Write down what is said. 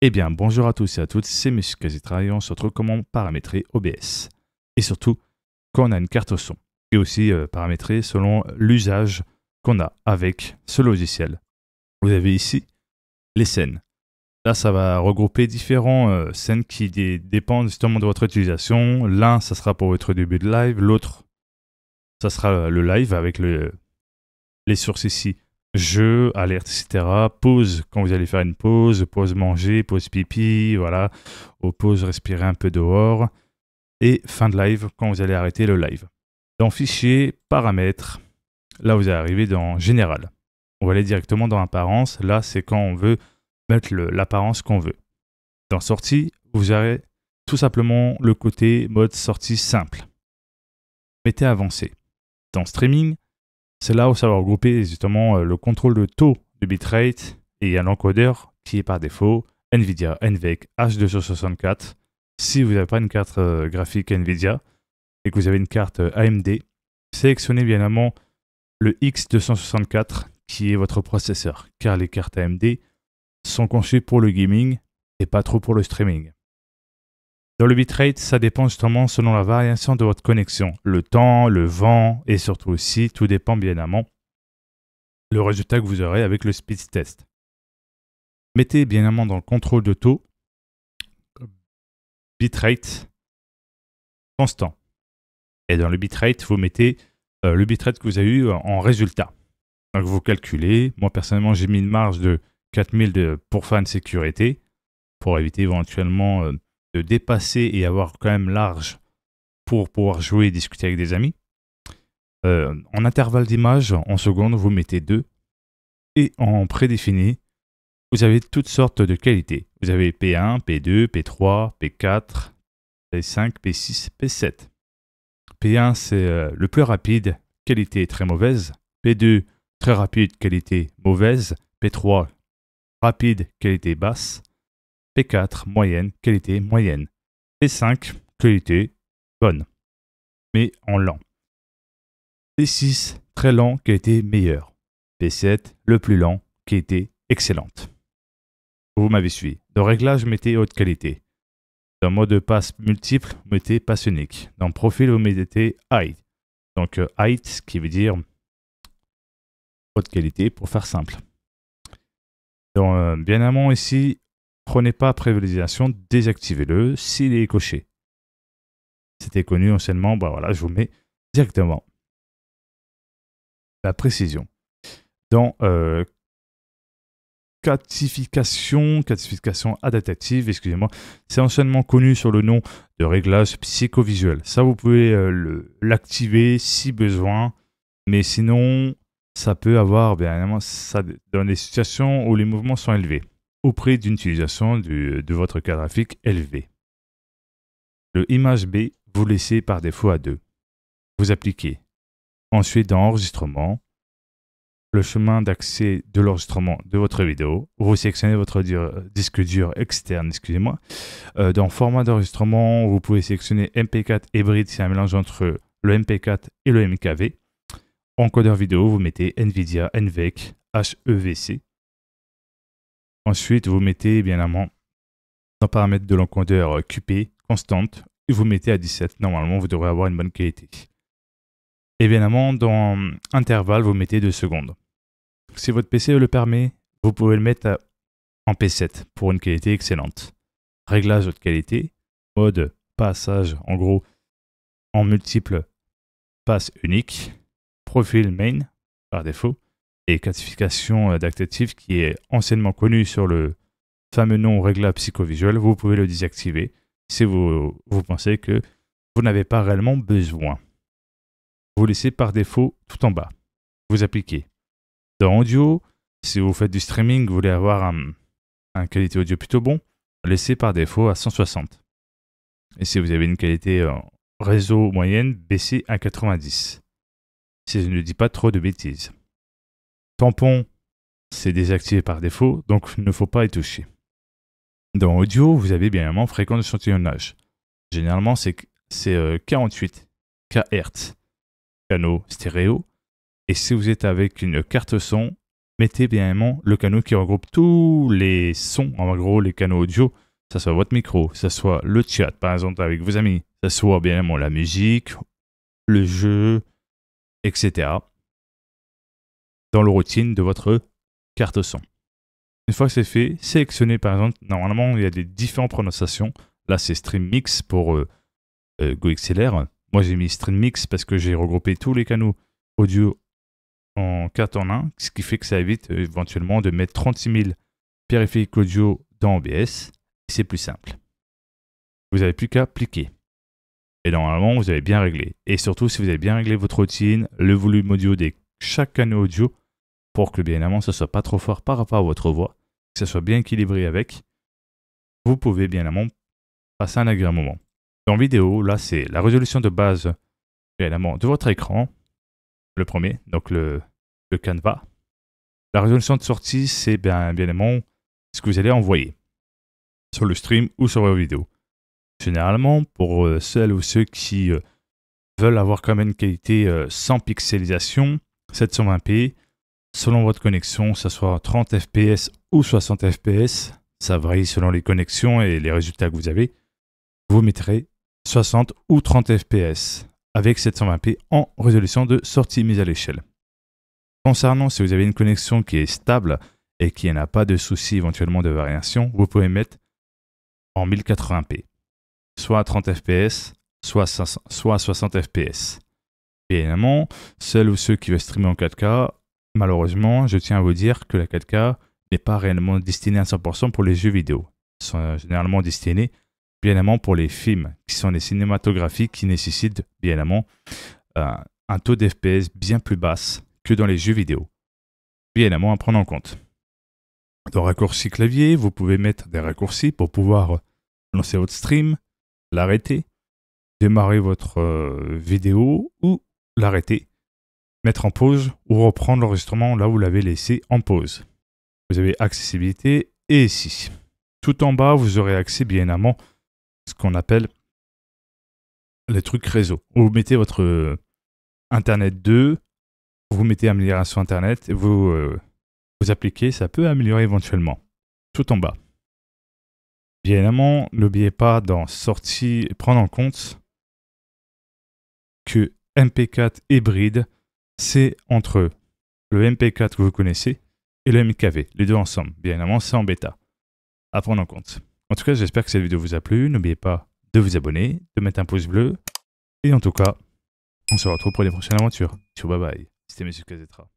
Eh bien, bonjour à tous et à toutes, c'est Monsieur Quasitry, on se retrouve comment paramétrer OBS. Et surtout, quand on a une carte son, et aussi paramétrer selon l'usage qu'on a avec ce logiciel. Vous avez ici les scènes. Là, ça va regrouper différentes scènes qui dépendent justement de votre utilisation. L'un, ça sera pour votre début de live, l'autre, ça sera le live avec les sources ici. Jeu, alerte, etc. Pause quand vous allez faire une pause, pause manger, pause pipi, voilà. Ou pause respirer un peu dehors. Et fin de live quand vous allez arrêter le live. Dans fichier, paramètres, là vous allez arriver dans général. On va aller directement dans apparence. Là c'est quand on veut mettre l'apparence qu'on veut. Dans sortie, vous avez tout simplement le côté mode sortie simple. Mettez avancé. Dans streaming, c'est là où ça va regrouper justement le contrôle de taux de bitrate et il y a l'encodeur qui est par défaut NVIDIA NVENC H264. Si vous n'avez pas une carte graphique NVIDIA et que vous avez une carte AMD, sélectionnez bien évidemment le X264 qui est votre processeur car les cartes AMD sont conçues pour le gaming et pas trop pour le streaming. Dans le bitrate, ça dépend justement selon la variation de votre connexion. Le temps, le vent et surtout aussi, tout dépend bien évidemment le résultat que vous aurez avec le speed test. Mettez bien évidemment dans le contrôle de taux, bitrate constant. Et dans le bitrate, vous mettez le bitrate que vous avez eu en résultat. Donc vous calculez. Moi personnellement, j'ai mis une marge de 4000 pour faire une sécurité, pour éviter éventuellement de dépasser et avoir quand même large pour pouvoir jouer et discuter avec des amis. En intervalle d'image, en secondes, vous mettez 2. Et en prédéfini, vous avez toutes sortes de qualités. Vous avez P1, P2, P3, P4, P5, P6, P7. P1, c'est le plus rapide, qualité très mauvaise. P2, très rapide, qualité mauvaise. P3, rapide, qualité basse. P4, moyenne, qualité moyenne. P5, qualité bonne, mais en lent. P6, très lent, qualité meilleure. P7, le plus lent, qualité excellente. Vous m'avez suivi. Dans réglage, mettez haute qualité. Dans mode de passe multiple, mettez passe unique. Dans profil, vous mettez height. Donc height, qui veut dire haute qualité pour faire simple. Dans bien amont ici, prenez pas prévisualisation, désactivez-le s'il est coché. C'était connu anciennement, bah voilà, je vous mets directement. La précision. Dans classification adaptative, excusez-moi, c'est anciennement connu sur le nom de réglage psychovisuel. Ça, vous pouvez l'activer si besoin, mais sinon, ça peut avoir, bien évidemment, ça, dans des situations où les mouvements sont élevés, auprès d'une utilisation de votre carte graphique élevée. Le image B, vous laissez par défaut à 2. Vous appliquez. Ensuite, dans enregistrement, le chemin d'accès de l'enregistrement de votre vidéo, vous sélectionnez votre disque dur externe, excusez-moi. Dans format d'enregistrement, vous pouvez sélectionner MP4 hybride, c'est un mélange entre le MP4 et le MKV. Encodeur vidéo, vous mettez NVIDIA NVENC HEVC. Ensuite, vous mettez bien évidemment dans paramètres de l'encodeur QP, constante, et vous mettez à 17. Normalement, vous devrez avoir une bonne qualité. Évidemment, dans intervalle, vous mettez 2 secondes. Si votre PC le permet, vous pouvez le mettre en P7 pour une qualité excellente. Réglage haute qualité, mode passage en gros en multiple passe unique, profil main par défaut, et classification d'active qui est anciennement connue sur le fameux nom réglage psychovisuel, vous pouvez le désactiver si vous pensez que vous n'avez pas réellement besoin. Vous laissez par défaut tout en bas. Vous appliquez. Dans audio, si vous faites du streaming, vous voulez avoir un qualité audio plutôt bon, laissez par défaut à 160. Et si vous avez une qualité réseau moyenne, baissez à 90. Si je ne dis pas trop de bêtises. Tampon, c'est désactivé par défaut, donc il ne faut pas y toucher. Dans audio, vous avez bien évidemment fréquence d'échantillonnage. Généralement, c'est 48 kHz. Canaux stéréo. Et si vous êtes avec une carte son, mettez bien évidemment le canal qui regroupe tous les sons, en gros les canaux audio, que ce soit votre micro, que ce soit le chat par exemple avec vos amis, que ce soit bien évidemment la musique, le jeu, etc. dans le routine de votre carte son. Une fois que c'est fait, sélectionnez par exemple, normalement il y a des différentes prononciations. Là c'est Stream Mix pour GoXLR. Moi j'ai mis Stream Mix parce que j'ai regroupé tous les canaux audio en 4 en 1, ce qui fait que ça évite éventuellement de mettre 36 000 périphériques audio dans OBS. C'est plus simple. Vous n'avez plus qu'à appliquer. Et normalement, vous avez bien réglé. Et surtout, si vous avez bien réglé votre routine, le volume audio de chaque canal audio, pour que bien évidemment, ce ne soit pas trop fort par rapport à votre voix, que ce soit bien équilibré avec, vous pouvez bien évidemment passer un agréable moment. Dans vidéo, là, c'est la résolution de base bien évidemment de votre écran. Le premier, donc le canevas. La résolution de sortie, c'est bien évidemment ce que vous allez envoyer sur le stream ou sur vos vidéos. Généralement, pour celles ou ceux qui veulent avoir quand même une qualité sans pixelisation, 720p, selon votre connexion, que ce soit 30 fps ou 60 fps, ça varie selon les connexions et les résultats que vous avez, vous mettrez 60 ou 30 fps avec 720p en résolution de sortie mise à l'échelle. Concernant si vous avez une connexion qui est stable et qui n'a pas de souci éventuellement de variation, vous pouvez mettre en 1080p, soit à 30 fps, soit à 60 fps. Bien évidemment, celles ou ceux qui veulent streamer en 4K, malheureusement, je tiens à vous dire que la 4K n'est pas réellement destinée à 100% pour les jeux vidéo. Ils sont généralement destinés bien évidemment pour les films, qui sont des cinématographies qui nécessitent bien évidemment un taux d'FPS bien plus basse que dans les jeux vidéo. Bien évidemment à prendre en compte. Dans raccourci clavier, vous pouvez mettre des raccourcis pour pouvoir lancer votre stream, l'arrêter, démarrer votre vidéo ou l'arrêter, mettre en pause ou reprendre l'enregistrement là où vous l'avez laissé en pause. Vous avez accessibilité et ici. Tout en bas, vous aurez accès bien évidemment ce qu'on appelle les trucs réseau. Vous mettez votre Internet 2, vous mettez amélioration Internet, et vous appliquez, ça peut améliorer éventuellement. Tout en bas. Bien évidemment, n'oubliez pas dans sortie, prendre en compte que MP4 hybride, c'est entre le MP4 que vous connaissez et le MKV, les deux ensemble. Bien évidemment, c'est en bêta. À prendre en compte. En tout cas, j'espère que cette vidéo vous a plu. N'oubliez pas de vous abonner, de mettre un pouce bleu. Et en tout cas, on se retrouve pour les prochaines aventures. Ciao, bye bye. C'était M. Kazetra.